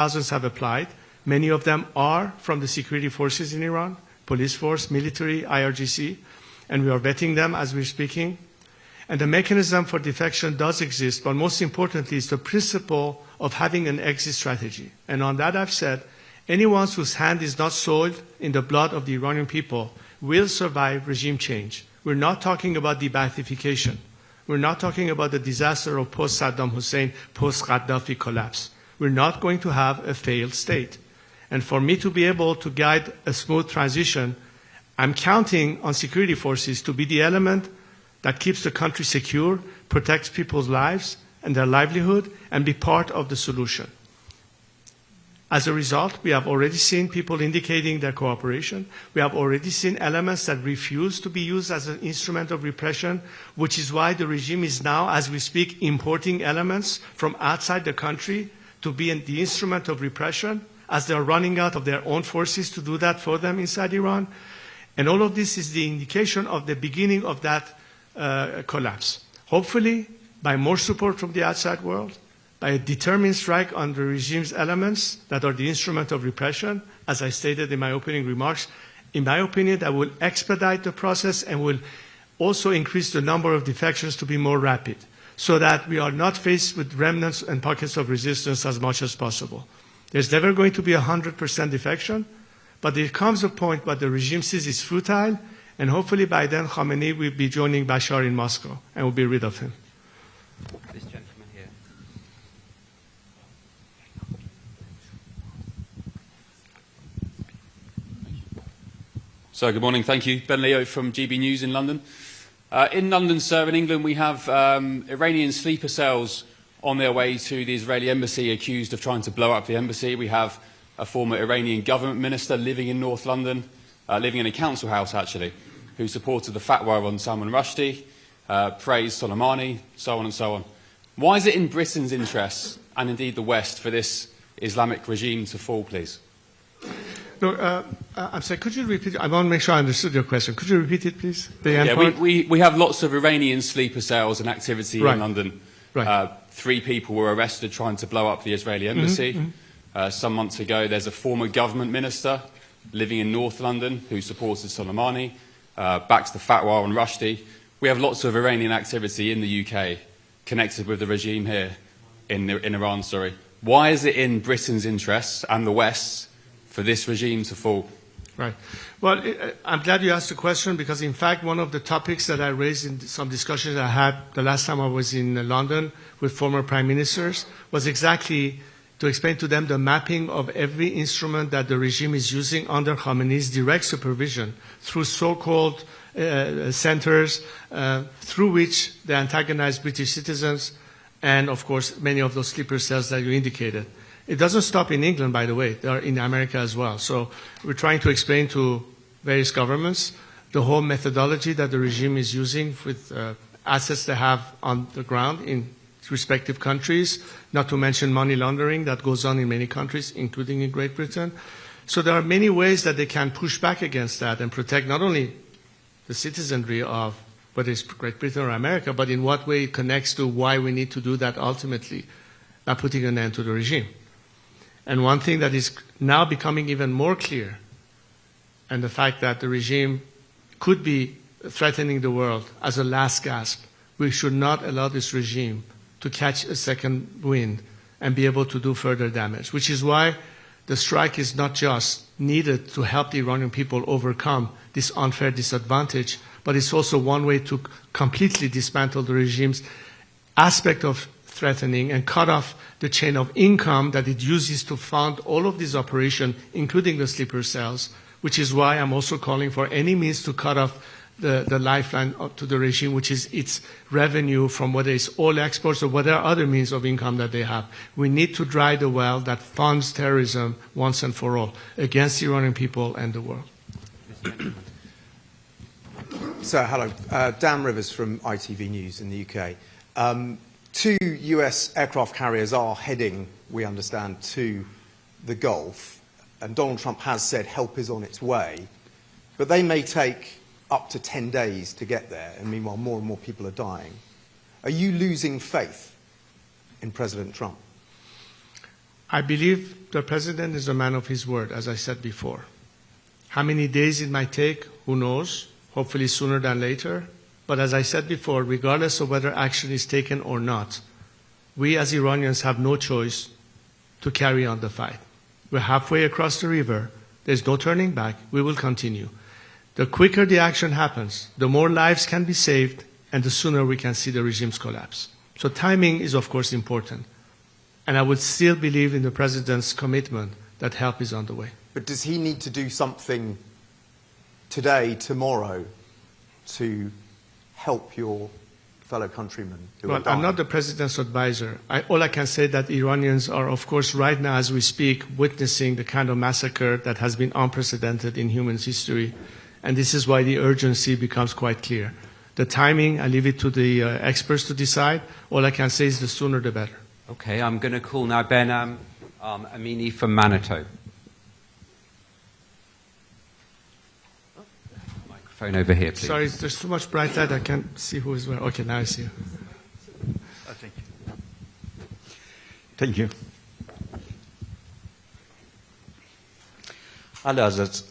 thousands have applied. Many of them are from the security forces in Iran, police force, military, IRGC, and we are vetting them as we're speaking. And the mechanism for defection does exist, but most importantly is the principle of having an exit strategy. And on that I've said, anyone whose hand is not soiled in the blood of the Iranian people will survive regime change. We're not talking about de-Baathification. We're not talking about the disaster of post-Saddam Hussein, post-Gaddafi collapse. We're not going to have a failed state. And for me to be able to guide a smooth transition, I'm counting on security forces to be the element that keeps the country secure, protects people's lives and their livelihood, and be part of the solution. As a result, we have already seen people indicating their cooperation. We have already seen elements that refuse to be used as an instrument of repression, which is why the regime is now, as we speak, importing elements from outside the country to be the instrument of repression, as they are running out of their own forces to do that for them inside Iran. And all of this is the indication of the beginning of that collapse. Hopefully, by more support from the outside world, by a determined strike on the regime's elements that are the instrument of repression, as I stated in my opening remarks, in my opinion, that will expedite the process and will also increase the number of defections to be more rapid, so that we are not faced with remnants and pockets of resistance as much as possible. There's never going to be 100% defection, but there comes a point where the regime sees it's futile, and hopefully by then Khamenei will be joining Bashar in Moscow and will be rid of him. This gentleman here. So good morning, thank you. Ben Leo from GB News in London. In London, sir, in England, we have Iranian sleeper cells on their way to the Israeli embassy accused of trying to blow up the embassy. We have a former Iranian government minister living in North London, living in a council house actually, who supported the fatwa on Salman Rushdie, praised Soleimani, so on and so on. Why is it in Britain's interests, and indeed the West, for this Islamic regime to fall, please? No, I'm sorry, could you repeat? I want to make sure I understood your question. Could you repeat it, please? We have lots of Iranian sleeper cells and activity in London. Right. 3 people were arrested trying to blow up the Israeli embassy. Some months ago, there's a former government minister living in North London who supported Soleimani, backs the fatwa on Rushdie. We have lots of Iranian activity in the UK connected with the regime here in Iran. Sorry. Why is it in Britain's interests and the West's for this regime to fall? Right. Well, I'm glad you asked the question because, in fact, one of the topics that I raised in some discussions I had the last time I was in London with former prime ministers was exactly to explain to them the mapping of every instrument that the regime is using under Khamenei's direct supervision through so-called centers through which they antagonize British citizens and, of course, many of those sleeper cells that you indicated. It doesn't stop in England, by the way. They are in America as well. So we're trying to explain to various governments the whole methodology that the regime is using with assets they have on the ground in respective countries, not to mention money laundering that goes on in many countries, including in Great Britain. So there are many ways that they can push back against that and protect not only the citizenry of whether it's Great Britain or America, but in what way it connects to why we need to do that ultimately by putting an end to the regime. And one thing that is now becoming even more clear, and the fact that the regime could be threatening the world as a last gasp, we should not allow this regime to catch a second wind and be able to do further damage, which is why the strike is not just needed to help the Iranian people overcome this unfair disadvantage, but it's also one way to completely dismantle the regime's aspect of threatening and cut off the chain of income that it uses to fund all of these operations, including the sleeper cells, which is why I'm also calling for any means to cut off the lifeline to the regime, which is its revenue from whether it's oil exports or whatever other means of income that they have. We need to dry the well that funds terrorism once and for all against the Iranian people and the world. So, hello. Dan Rivers from ITV News in the UK. 2 US aircraft carriers are heading, we understand, to the Gulf, and Donald Trump has said help is on its way, but they may take up to 10 days to get there, and meanwhile more and more people are dying. Are you losing faith in President Trump? I believe the president is a man of his word, as I said before. How many days it might take, who knows? Hopefully sooner than later. But as I said before, regardless of whether action is taken or not, we as Iranians have no choice to carry on the fight. We're halfway across the river. There's no turning back. We will continue. The quicker the action happens, the more lives can be saved, and the sooner we can see the regime's collapse. So timing is, of course, important. And I would still believe in the president's commitment that help is on the way. But does he need to do something today, tomorrow, to help your fellow countrymen who are Well, dying? I'm not the president's advisor. All I can say that Iranians are, of course, right now as we speak, witnessing the kind of massacre that has been unprecedented in human history. And this is why the urgency becomes quite clear. The timing, I leave it to the experts to decide. All I can say is the sooner the better. Okay, I'm going to call now Ben Amini from Manitou. Microphone over here, please. Sorry, there's too much bright light. I can't see who is where. Okay, now I see you. Thank you. Thank you. علی حضرت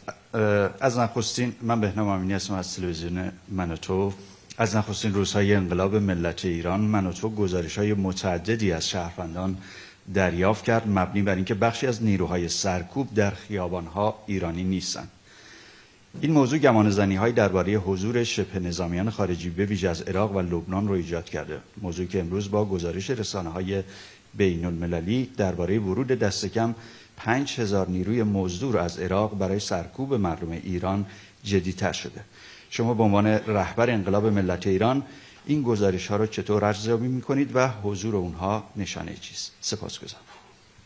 از نخستین من بهنام امینی هستم از تلویزیون منوتو. از نخستین روزهای انقلاب ملت ایران منوتو گزارش‌های متعددی از شهروندان دریافت کرد مبنی بر اینکه بخشی از نیروهای سرکوب در خیابان‌ها ایرانی نیستند. این موضوع گمانه‌زنی‌های درباره حضور شبه نظامیان خارجی به ویژه از عراق و لبنان رو ایجاد کرده. موضوعی که امروز با گزارش رسانه‌های بین‌المللی درباره ورود دست کم 5000 نیروی مزدور از عراق برای سرکوب مردم ایران جدی‌تر شده. شما به عنوان رهبر انقلاب ملت ایران این گزارش‌ها رو چطور ارزیابی می‌کنید و حضور اونها نشانه چیست؟ سپاسگزارم.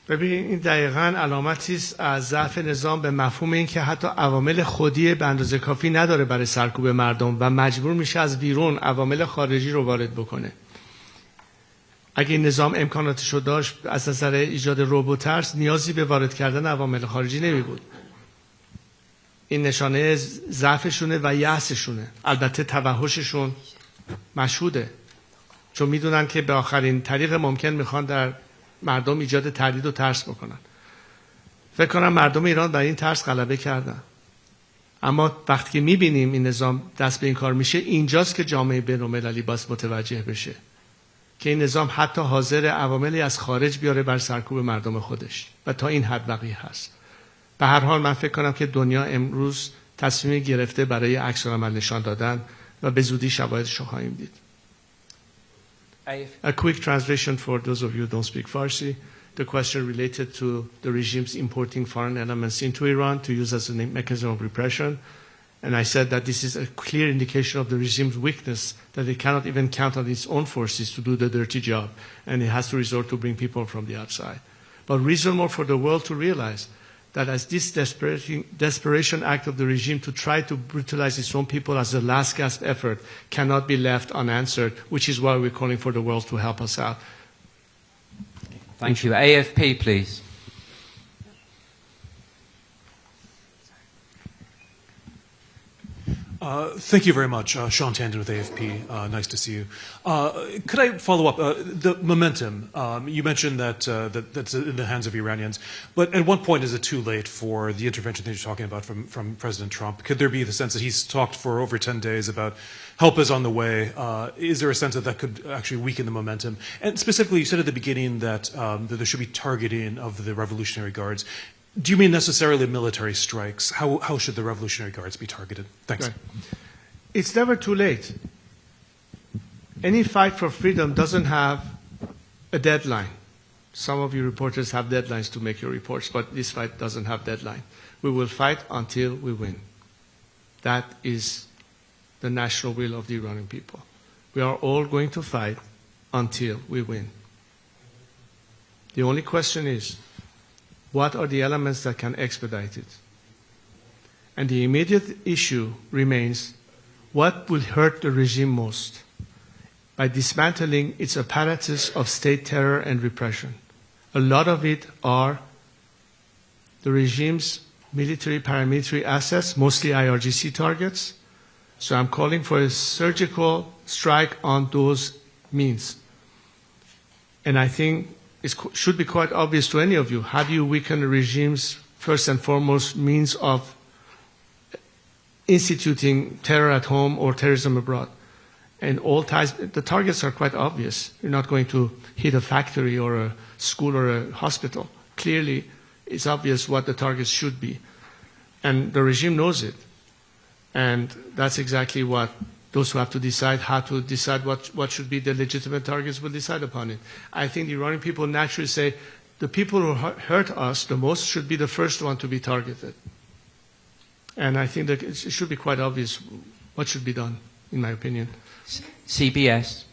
ببینید این دقیقاً علامتی است از ضعف نظام به مفهوم این که حتی عوامل خودی به اندازه کافی نداره برای سرکوب مردم و مجبور میشه از بیرون عوامل خارجی رو وارد بکنه. اگه این نظام امکاناتش رو داشت از نظر ایجاد رعب و ترس نیازی به وارد کردن عوامل خارجی نمی بود. این نشانه ضعفشونه و یأسشونه. البته توحششون مشهوده. چون میدونن که به آخرین طریق ممکن میخوان در مردم ایجاد تردید و ترس بکنن. فکر کنم مردم ایران بر این ترس غلبه کردن. اما وقتی که میبینیم این نظام دست به این کار میشه اینجاست که جامعه بین‌المللی باید متوجه بشه که این نظام حتی حاضر عواملی از خارج بیاره بر سرکوب مردم خودش و تا این حد وقیح هست. به هر حال من فکر کنم که دنیا امروز تصمیم گرفته برای عکس‌العمل نشان دادن و به زودی شواهدش رو خواهیم دید. A quick translation for those of you who don't speak Farsi. The question related to the regimes importing foreign elements into Iran to use as a mechanism of repression. And I said that this is a clear indication of the regime's weakness, that it cannot even count on its own forces to do the dirty job, and it has to resort to bring people from the outside. But reason more for the world to realize that as this desperation act of the regime to try to brutalize its own people as a last gasp effort cannot be left unanswered, which is why we're calling for the world to help us out. Thank you. AFP, please. Thank you very much. Sean Tandon with AFP. Nice to see you. Could I follow up? The momentum, you mentioned that that's in the hands of Iranians, but at what point is it too late for the intervention that you're talking about from President Trump? Could there be the sense that he's talked for over 10 days about help is on the way? Is there a sense that that could actually weaken the momentum? And specifically, you said at the beginning that there should be targeting of the Revolutionary Guards. Do you mean necessarily military strikes? How should the Revolutionary Guards be targeted? Thanks. Right. It's never too late. Any fight for freedom doesn't have a deadline. Some of you reporters have deadlines to make your reports, but this fight doesn't have deadline. We will fight until we win. That is the national will of the Iranian people. We are all going to fight until we win. The only question is, what are the elements that can expedite it? And the immediate issue remains, what will hurt the regime most? By dismantling its apparatus of state terror and repression. A lot of it are the regime's military, paramilitary assets, mostly IRGC targets. So I'm calling for a surgical strike on those means. And I think should be quite obvious to any of you. How do you weaken the regime's first and foremost means of instituting terror at home or terrorism abroad? And all ties, the targets are quite obvious. You're not going to hit a factory or a school or a hospital. Clearly, it's obvious what the targets should be. And the regime knows it. And that's exactly what those who have to decide how to decide what should be the legitimate targets will decide upon it. I think the Iranian people naturally say the people who hurt us the most should be the first one to be targeted. And I think that it should be quite obvious what should be done, in my opinion. CBS.